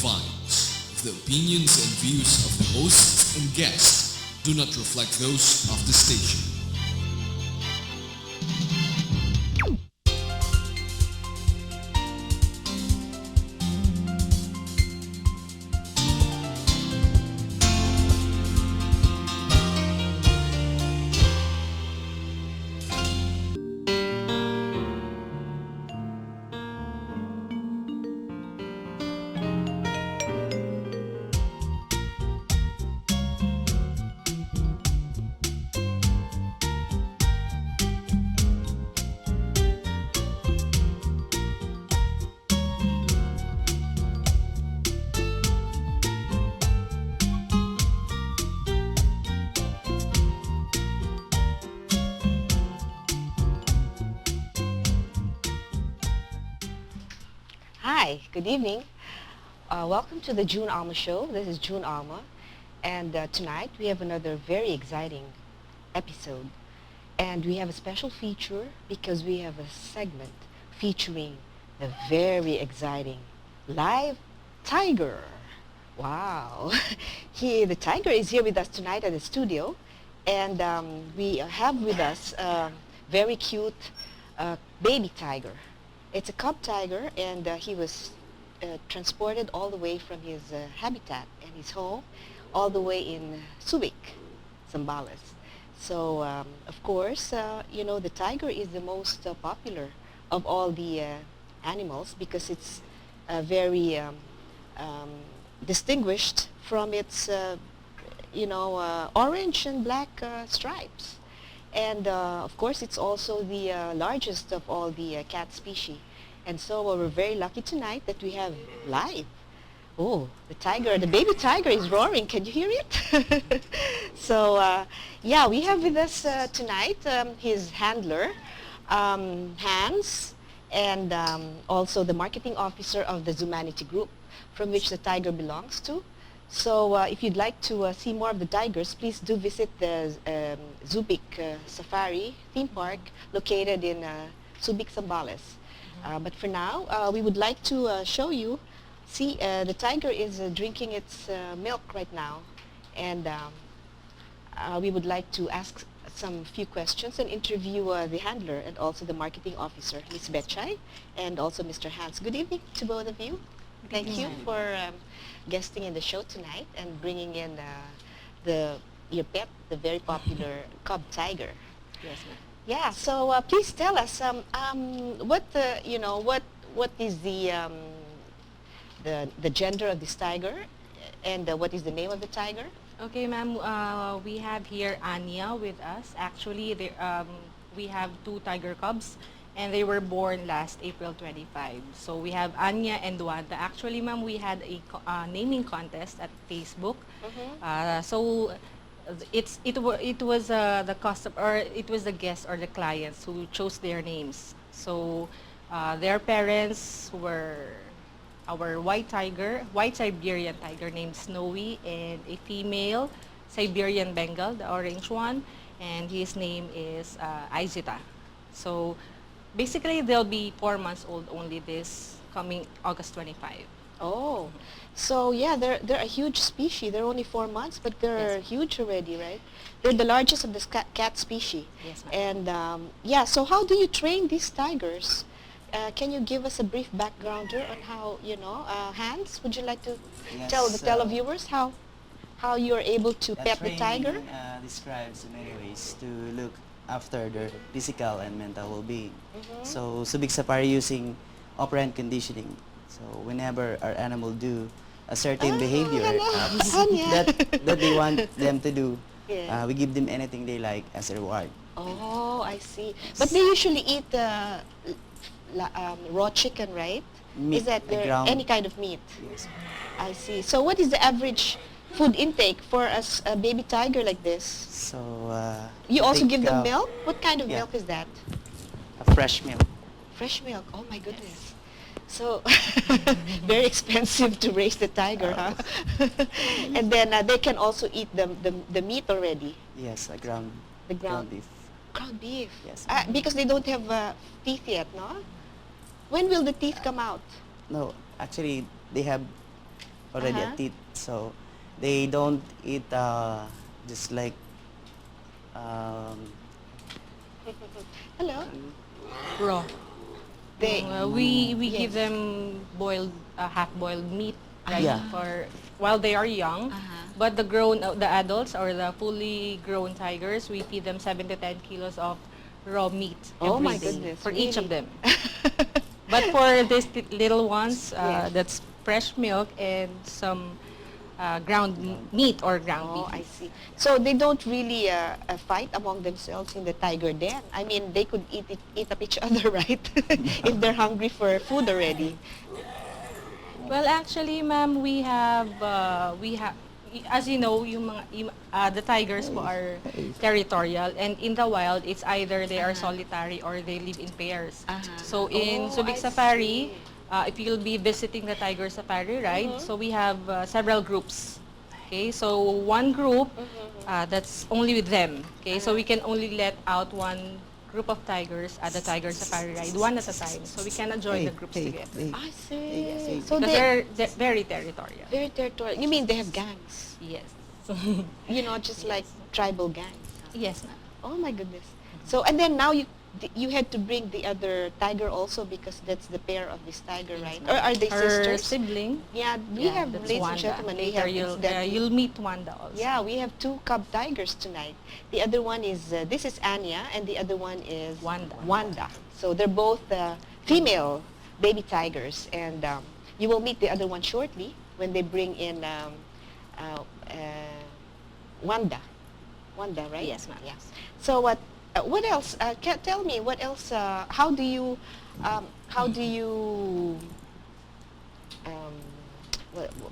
finds. The opinions and views of the hosts and guests do not reflect those of the station. Hi, good evening. Welcome to the June Alma Show. This is June Alma, and tonight we have another very exciting episode. And we have a special feature because we have a segment featuring the very exciting live tiger. Wow. The tiger is here with us tonight at the studio, and we have with us a very cute baby tiger. It's a cub tiger, and he was transported all the way from his habitat and his home all the way in Zoobic, Zambales. So, of course, the tiger is the most popular of all the animals because it's very distinguished from its, orange and black stripes. And of course, it's also the largest of all the cat species. And so we're very lucky tonight that we have live. Oh, the baby tiger is roaring. Can you hear it? So, we have with us tonight his handler, Hans, and also the marketing officer of the Zoomanity Group, from which the tiger belongs to. So if you'd like to see more of the tigers, please do visit the Zoobic Safari theme park located in Zoobic, Zambales. But for now, we would like to show you, the tiger is drinking its milk right now. And we would like to ask some few questions and interview the handler and also the marketing officer, Ms. Betchay, and also Mr. Hans. Good evening to both of you. Thank you for guesting in the show tonight and bringing in your pet, the very popular cub tiger. Yes, ma'am. Yeah. So please tell us what is the gender of this tiger, and what is the name of the tiger? Okay, ma'am. We have here Anya with us. Actually, we have two tiger cubs, and they were born last April 25. So we have Anya and Wanda. Actually, ma'am, we had a naming contest at Facebook. So it was the customer, or it was the guests or the clients who chose their names. So their parents were our white Siberian tiger named Snowy, and a female Siberian Bengal, the orange one, and his name is Izita. So basically, they'll be 4 months old only this coming August 25. Oh, so yeah, they're a huge species. They're only 4 months, but they're Yes. huge already, right? They're the largest of the cat species. Yes, ma'am. And so how do you train these tigers? Can you give us a brief backgrounder on how, Hans, would you like to tell the televiewers how you're able to pet the tiger? Describes in many ways to look after their physical and mental well-being. So Subic Safari using operant conditioning. So whenever our animal do a certain behavior that they want them to do, Yeah. we give them anything they like as a reward. Oh, I see. But they usually eat raw chicken, right? Meat, Is that ground. any kind of meat? Yes. I see. So what is the average food intake for a baby tiger like this? So You I also think, give them milk? What kind of yeah. milk is that? a fresh milk. Fresh milk. Oh my goodness. So very expensive to raise the tiger, huh? And then they can also eat the meat already. Yes, The ground beef. ground beef. Yes. Because they don't have teeth yet, no? When will the teeth come out? No, actually they have already Uh-huh. a teeth. So they don't eat just like um, Hello. Raw. They. We Yes. give them boiled half-boiled meat, right? Yeah. For while they are young. Uh-huh. But the adults or the fully grown tigers, we feed them 7 to 10 kilos of raw meat Oh every my day goodness. for each of Really? them. But for these little ones, Yes. that's fresh milk and some ground meat or ground Oh, I beef. see. So they don't really fight among themselves in the tiger den. I mean, they could eat up each other, right? If they're hungry for food already. Well, actually, ma'am, as you know, the tigers po are territorial, and in the wild, it's either they are Uh-huh. solitary or they live in pairs. Uh-huh. So in Oh, Subic I Safari, see. if you'll be visiting the tiger safari ride, Mhm. so we have several groups. Okay, so one group, that's only with them. Okay, so we can only let out one group of tigers at the tiger safari ride, one at a time. So we cannot join the groups together. I Hey, see. hey. So Because they they're very territorial. very territorial. You mean they have gangs? Yes. You know, just like tribal gangs. Huh? Yes, ma'am. Oh my goodness. So and then now you had to bring the other tiger also because that's the pair of this tiger, right? Or are they Her sisters? sibling. Yeah, we have, that's ladies and Wanda. gentlemen, we Later have incidentally- you'll meet Wanda also. Yeah, we have two cub tigers tonight. The other one is, this is Anya, and the other one is Wanda. Wanda. So they're both female baby tigers, and you will meet the other one shortly when they bring in uh, uh, Wanda. Wanda, right? Yes, ma'am. Yeah. So what else? Tell me, what else? How do you um,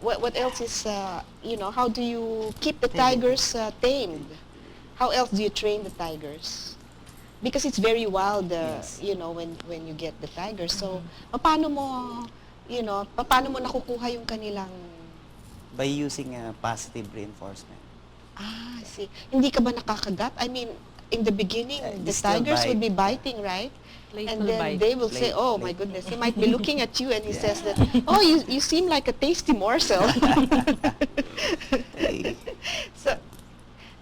what else is, how do you keep the tigers tamed? How else do you train the tigers? Because it's very wild, Yes. when you get the tigers. So, paano mo, paano mo nakukuha yung kanilang, By using positive reinforcement. I see. Hindi ka ba nakakagat? I mean, in the beginning, They the still tigers would bite. be biting, right? Playful And then bite. they will say, oh my Play. goodness, he might be looking at you and he Yeah. says that, oh, you seem like a tasty morsel. Hey.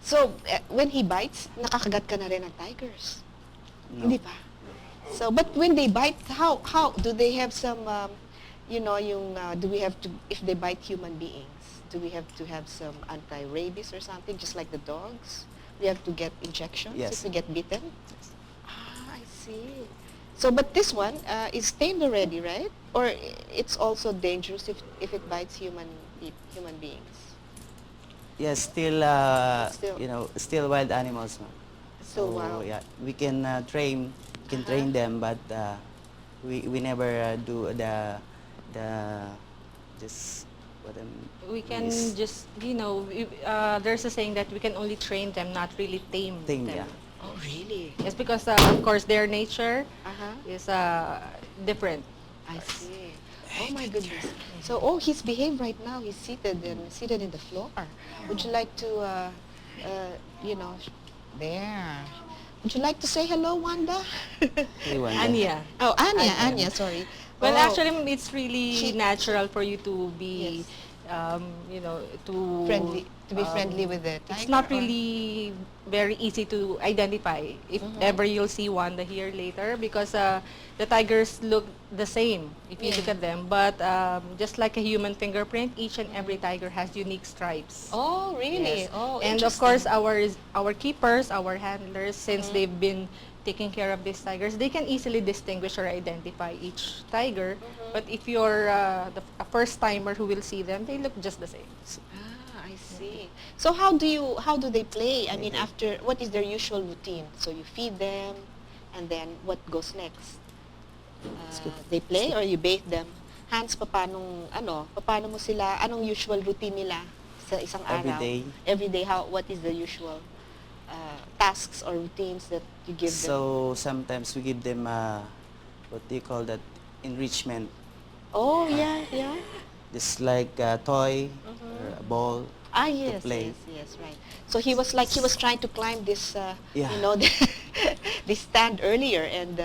So, when he bites, nakakagat ka na rin ng tigers. No. Hindi ba? So, but when they bite, how do they have some, do we have to, if they bite human beings, do we have to have some anti-rabies or something, just like the dogs? We have to get injections Yes. if we get bitten? Ah, I see. So, but this one is tamed already, right? Or it's also dangerous if it bites human beings? Yes, still, Still- still wild animals, ma'am. Still So, wild. yeah, we can train them, but we never do the just what We can is just, there's a saying that we can only train them, not really tame Tame, them. yeah. Oh, really? Yes, because of course their nature Uh-huh. is different. I see. Oh my goodness. So, he's behaved right now. He's seated in the floor. Would you like to, there. Would you like to say hello, Wanda? Hey, Wanda. Anya. Oh, Anya, sorry. Well, Oh, actually, it's really She- natural for you to be, Yes. to be friendly with the tiger. It's not or- really very easy to identify if ever you'll see Wanda here later because the tigers look the same if you look Yeah. at them. But just like a human fingerprint, each and every tiger has unique stripes. Oh, really? Yes. Oh, And of course, interesting. our keepers, our handlers, since they've been taking care of these tigers, they can easily distinguish or identify each tiger. But if you're a first timer who will see them, they look just the same. Ah, I see. So how do they play? I mean, after, what is their usual routine? So you feed them, and then what goes next? They play or you bathe them? Hans, paano mo sila, anong usual routine nila sa isang Every araw? day. Every day, what is the usual tasks or routines that you give them? So sometimes we give them what do you call that, enrichment, Oh, yeah. just like a toy or a ball. Ah, yes, play. yes, right. So he was trying to climb this, Yeah. the they stand earlier, and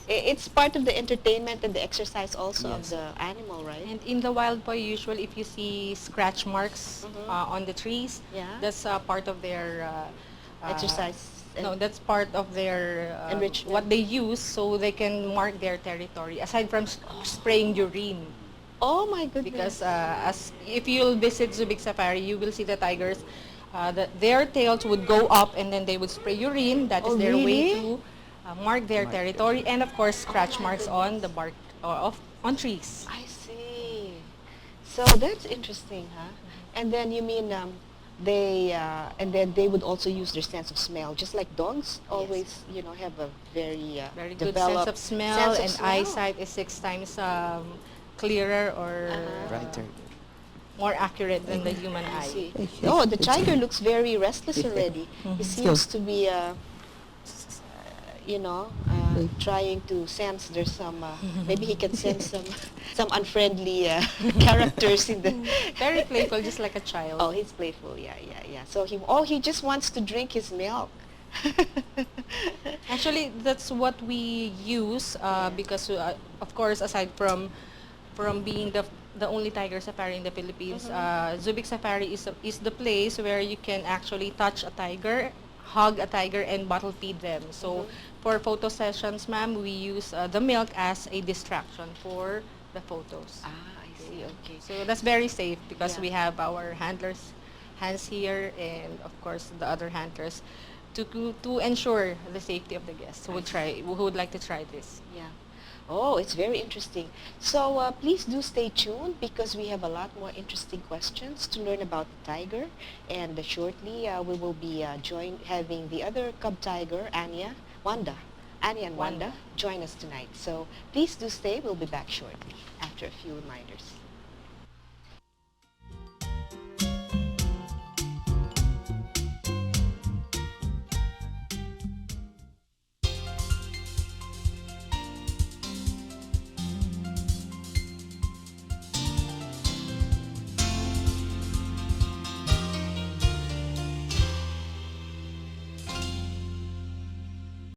it's part of the entertainment and the exercise also of Yes. the animal, right? And in the wild po, usually if you see scratch marks Mhm. on the trees, Yeah. that's part of their Exercise. No, that's part of their Enrichment. what they use so they can mark their territory. Aside from spraying urine, Oh my goodness. because as if you'll visit Zoobic Safari, you will see the tigers. Their tails would go up and then they would spray urine. That is Oh, their way really? to mark their Mark territory, and of course scratch my marks on the bark on trees. I see. So that's interesting, huh? And then you mean and then they would also use their sense of smell, just like dogs always, have a very Very good sense developed of smell, sense of and smell. eyesight is 6 times clearer or Brighter. more accurate than the human I eye. see. Oh, the tiger looks very restless already. He seems to be, trying to sense there's some. Maybe he can sense some unfriendly characters in the. Very playful, just like a child. Oh, he's playful. Yeah. So he just wants to drink his milk. Actually, that's what we use because, of course, aside from being the only tiger safari in the Philippines, Zoobic Safari is the place where you can actually touch a tiger, hug a tiger, and bottle feed them. So for photo sessions, ma'am, we use the milk as a distraction for the photos. Ah, I see. Okay. So that's very safe because Yeah. we have our handlers hands here, and of course the other handlers to ensure the safety of the guests who would like to try this. Yeah. Oh, it's very interesting. So please do stay tuned because we have a lot more interesting questions to learn about the tiger. And shortly we will be having the other cub tiger, Anya and Wanda, join us tonight. So please do stay. We'll be back shortly after a few reminders.